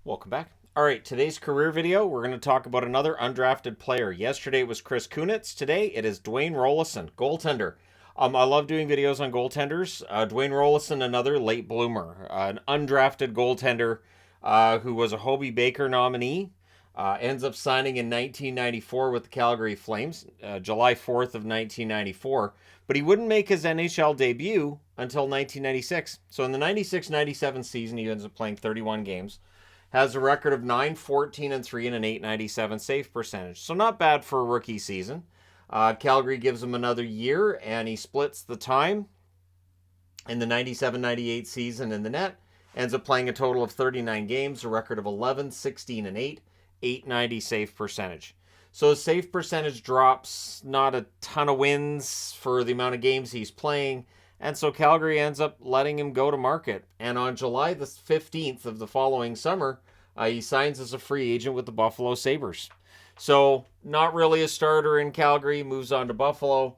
Welcome back. All right, today's career video, we're going to talk about another undrafted player. Yesterday it was Chris Kunitz. Today it is Dwayne Roloson, goaltender. I love doing videos on goaltenders. Dwayne Roloson, another late bloomer, an undrafted goaltender who was a Hobey Baker nominee. Ends up signing in 1994 with the Calgary Flames, July 4th of 1994. But he wouldn't make his NHL debut until 1996. So in the 96-97 season, he ends up playing 31 games. Has a record of 9-14-3 and an 897 save percentage. So not bad for a rookie season. Calgary gives him another year, and he splits the time in the 97-98 season in the net. Ends up playing a total of 39 games, a record of 11-16-8, 890 save percentage. So his save percentage drops, not a ton of wins for the amount of games he's playing. And so Calgary ends up letting him go to market. And on July the 15th of the following summer, he signs as a free agent with the Buffalo Sabres. So not really a starter in Calgary, moves on to Buffalo.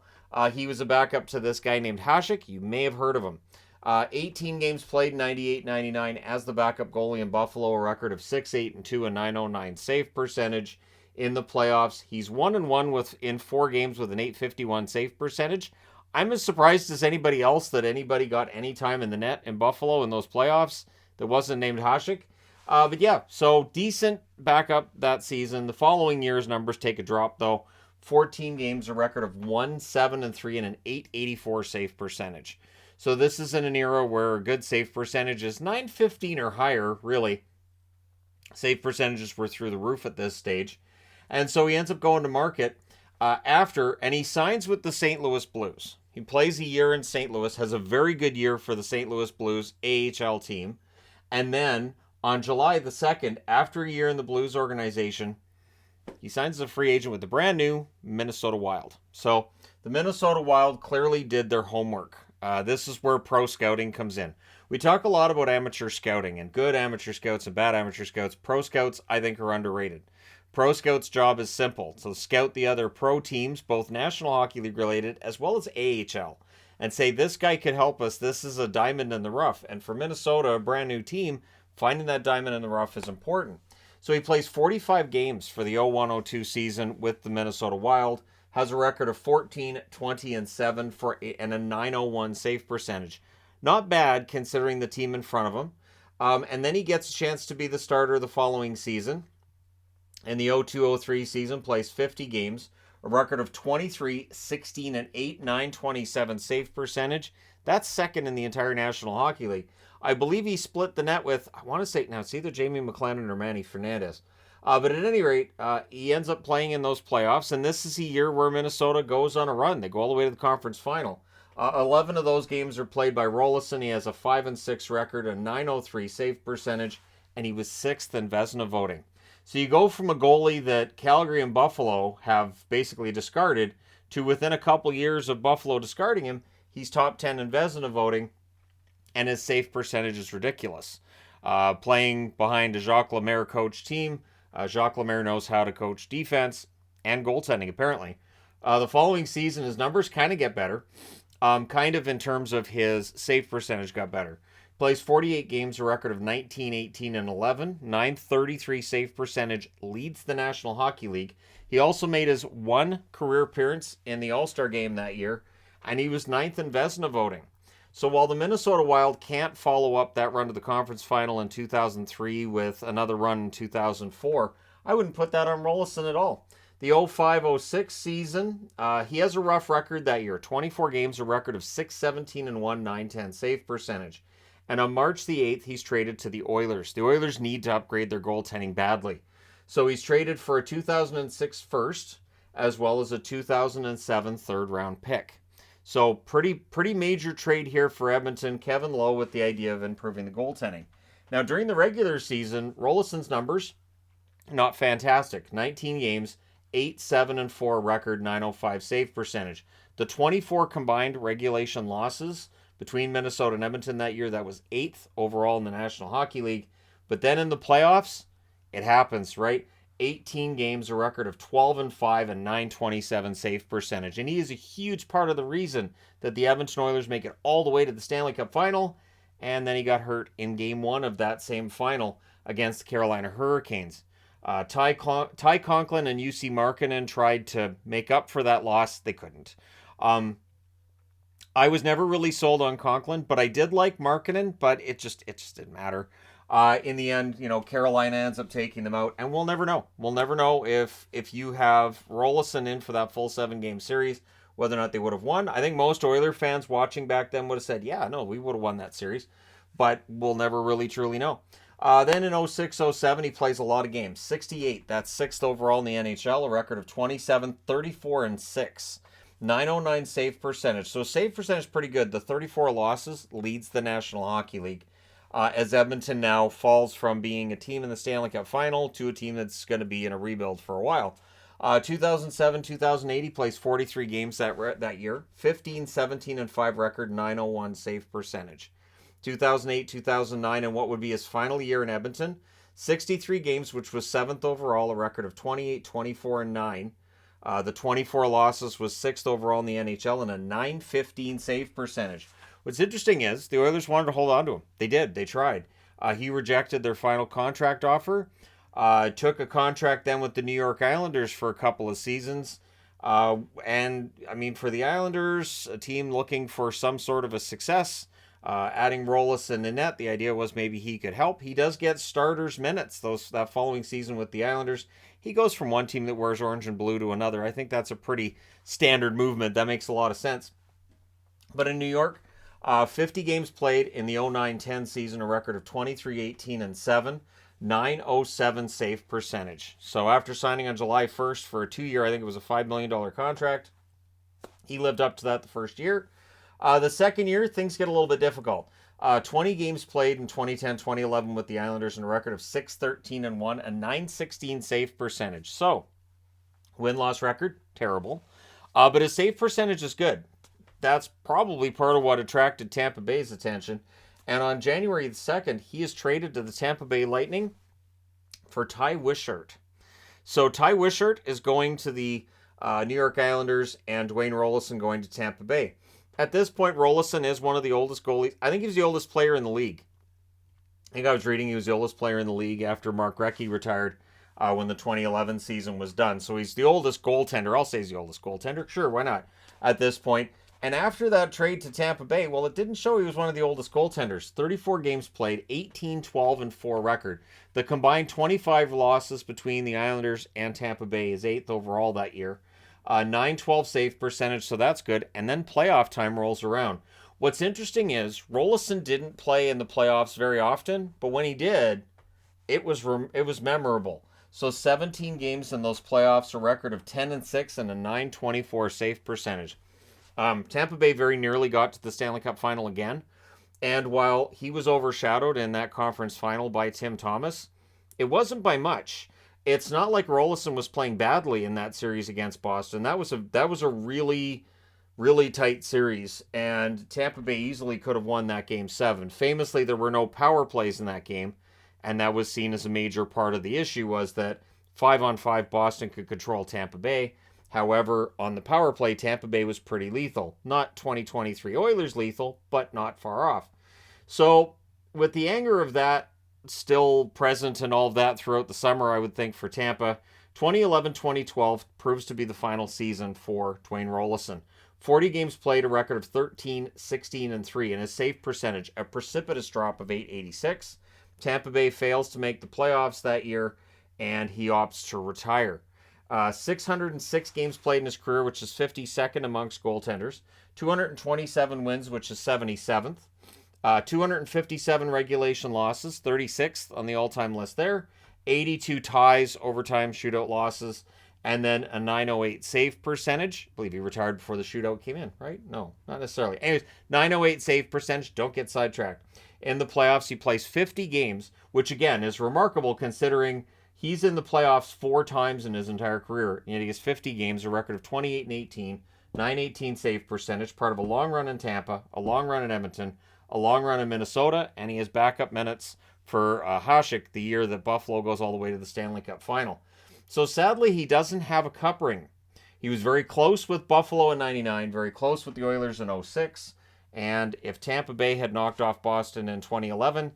He was a backup to this guy named Hasek. You may have heard of him. 18 games played, 98-99 as the backup goalie in Buffalo, a record of 6-8-2, a 909 save percentage in the playoffs. He's 1-1 in 4 games with an 851 save percentage. I'm as surprised as anybody else that anybody got any time in the net in Buffalo in those playoffs that wasn't named Hasek. But yeah, so decent backup that season. The following year's numbers take a drop though. 14 games, a record of 1-7-3 and an 884 save percentage. So this is in an era where a good save percentage is 915 or higher, really. Save percentages were through the roof at this stage. And so he ends up going to market and he signs with the St. Louis Blues. He plays a year in St. Louis, has a very good year for the St. Louis Blues AHL team. And then on July the 2nd, after a year in the Blues organization, he signs as a free agent with the brand new Minnesota Wild. So the Minnesota Wild clearly did their homework. This is where pro scouting comes in. We talk a lot about amateur scouting and good amateur scouts and bad amateur scouts. Pro scouts, I think, are underrated. Pro scouts' job is simple: to scout the other pro teams, both National Hockey League related as well as AHL, and say, this guy could help us. This is a diamond in the rough. And for Minnesota, a brand new team, finding that diamond in the rough is important. So he plays 45 games for the 01-02 season with the Minnesota Wild, has a record of 14-20-7 and a 901 save percentage. Not bad considering the team in front of him. And then he gets a chance to be the starter the following season. In the 02-03 season, plays 50 games, a record of 23-16-8, 927 save percentage. That's second in the entire National Hockey League. I believe he split the net with, I want to say, now it's either Jamie McLennan or Manny Fernandez. But at any rate, he ends up playing in those playoffs, and this is a year where Minnesota goes on a run. They go all the way to the conference final. 11 of those games are played by Roloson. He has a 5-6 record, a 903 save percentage, and he was 6th in Vezina voting. So you go from a goalie that Calgary and Buffalo have basically discarded to, within a couple years of Buffalo discarding him, he's top 10 in Vezina voting, and his save percentage is ridiculous. Playing behind a Jacques Lemaire coach team. Jacques Lemaire knows how to coach defense and goaltending, apparently. The following season, his numbers kind of get better. Kind of in terms of his save percentage got better. Plays 48 games, a record of 19-18-11, 933 save percentage, leads the National Hockey League. He also made his one career appearance in the All-Star game that year, and he was 9th in Vezina voting. So while the Minnesota Wild can't follow up that run to the conference final in 2003 with another run in 2004, I wouldn't put that on Roloson at all. The 05-06 season, he has a rough record that year. 24 games, a record of 6-17-1, 910 save percentage. And on March the 8th, he's traded to the Oilers. The Oilers need to upgrade their goaltending badly. So he's traded for a 2006 first, as well as a 2007 third-round pick. So pretty major trade here for Edmonton. Kevin Lowe with the idea of improving the goaltending. Now, during the regular season, Roloson's numbers, not fantastic. 19 games, 8-7-4 record, 905 save percentage. The 24 combined regulation losses between Minnesota and Edmonton that year, that was 8th overall in the National Hockey League. But then in the playoffs, it happens, right? 18 games, a record of 12-5 and 927 save percentage. And he is a huge part of the reason that the Edmonton Oilers make it all the way to the Stanley Cup final. And then he got hurt in game 1 of that same final against the Carolina Hurricanes. Ty Conklin and UC Markkanen tried to make up for that loss. They couldn't. I was never really sold on Conklin, but I did like Markkanen, but it just didn't matter. In the end, Carolina ends up taking them out, and we'll never know. We'll never know if you have Roloson in for that full 7-game series, whether or not they would have won. I think most Oiler fans watching back then would have said, yeah, no, we would have won that series, but we'll never really truly know. Then in 06-07, he plays a lot of games. 68, that's 6th overall in the NHL, a record of 27, 34, and 6. 909 save percentage. So save percentage is pretty good. The 34 losses leads the National Hockey League. As Edmonton now falls from being a team in the Stanley Cup Final to a team that's going to be in a rebuild for a while. 2007-2008, he plays 43 games that year. 15, 17, and 5 record, 901 save percentage. 2008-2009, and what would be his final year in Edmonton, 63 games, which was 7th overall, a record of 28, 24, and 9. The 24 losses was 6th overall in the NHL and a 915 save percentage. What's interesting is the Oilers wanted to hold on to him. They did. They tried. He rejected their final contract offer. Took a contract then with the New York Islanders for a couple of seasons. And, I mean, for the Islanders, a team looking for some sort of a success, adding Roloson in net, the idea was maybe he could help. He does get starters minutes that following season with the Islanders. He goes from one team that wears orange and blue to another. I think that's a pretty standard movement. That makes a lot of sense. But in New York, 50 games played in the 09-10 season, a record of 23, 18, and 7, 907 save percentage. So after signing on July 1st for a 2-year, I think it was a $5 million contract, he lived up to that the first year. The second year, things get a little bit difficult. 20 games played in 2010-2011 with the Islanders and a record of 6-13 and 1, a 916 save percentage. So, win-loss record, terrible. But his save percentage is good. That's probably part of what attracted Tampa Bay's attention. And on January the 2nd, he is traded to the Tampa Bay Lightning for Ty Wishart. So Ty Wishart is going to the New York Islanders and Dwayne Roloson going to Tampa Bay. At this point, Roloson is one of the oldest goalies. I think he was the oldest player in the league. I think I was reading he was the oldest player in the league after Mark Recchi retired when the 2011 season was done. So he's the oldest goaltender. I'll say he's the oldest goaltender. Sure, why not? At this point. And after that trade to Tampa Bay, well, it didn't show he was one of the oldest goaltenders. 34 games played, 18, 12, and 4 record. The combined 25 losses between the Islanders and Tampa Bay is 8th overall that year. 912 save percentage, so that's good. And then playoff time rolls around. What's interesting is Roloson didn't play in the playoffs very often, but when he did, it was memorable. So 17 games in those playoffs, a record of 10 and 6, and a 924 save percentage. Tampa Bay very nearly got to the Stanley Cup Final again, and while he was overshadowed in that conference final by Tim Thomas, it wasn't by much. It's not like Roloson was playing badly in that series against Boston. That was a really, really tight series, and Tampa Bay easily could have won that Game 7. Famously, there were no power plays in that game, and that was seen as a major part of the issue, was that 5-on-5 Boston could control Tampa Bay. However, on the power play, Tampa Bay was pretty lethal. Not 2023 Oilers lethal, but not far off. So, with the anger of that still present and all of that throughout the summer, I would think, for Tampa, 2011-2012 proves to be the final season for Dwayne Roloson. 40 games played, a record of 13, 16, and 3, and his save percentage, a precipitous drop of .886. Tampa Bay fails to make the playoffs that year, and he opts to retire. 606 games played in his career, which is 52nd amongst goaltenders. 227 wins, which is 77th. 257 regulation losses, 36th on the all-time list there. 82 ties, overtime, shootout losses, and then a 908 save percentage. I believe he retired before the shootout came in, right? No, not necessarily. Anyways, 908 save percentage. Don't get sidetracked. In the playoffs, he plays 50 games, which again is remarkable considering he's in the playoffs 4 times in his entire career. And he has 50 games, a record of 28 and 18, 918 save percentage, part of a long run in Tampa, a long run in Edmonton, a long run in Minnesota, and he has backup minutes for Hasek the year that Buffalo goes all the way to the Stanley Cup Final. So sadly, he doesn't have a cup ring. He was very close with Buffalo in 99, very close with the Oilers in 06, and if Tampa Bay had knocked off Boston in 2011,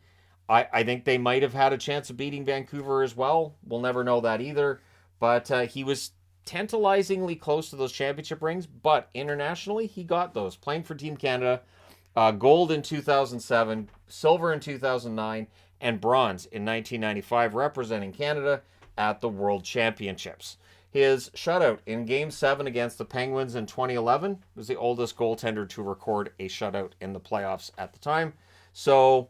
I think they might have had a chance of beating Vancouver as well. We'll never know that either. But he was tantalizingly close to those championship rings. But internationally, he got those. Playing for Team Canada, gold in 2007, silver in 2009, and bronze in 1995, representing Canada at the World Championships. His shutout in Game 7 against the Penguins in 2011 was the oldest goaltender to record a shutout in the playoffs at the time. So,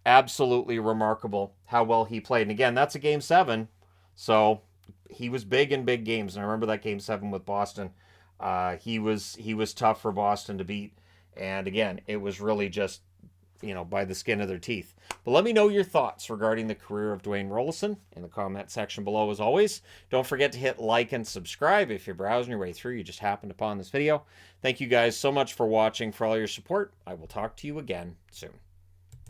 absolutely remarkable how well he played. And again, that's a Game 7, so he was big in big games. And I remember that Game 7 with Boston. He was tough for Boston to beat. And again, it was really just, by the skin of their teeth. But let me know your thoughts regarding the career of Dwayne Roloson in the comment section below as always. Don't forget to hit like and subscribe if you're browsing your way through. You just happened upon this video. Thank you guys so much for watching, for all your support. I will talk to you again soon.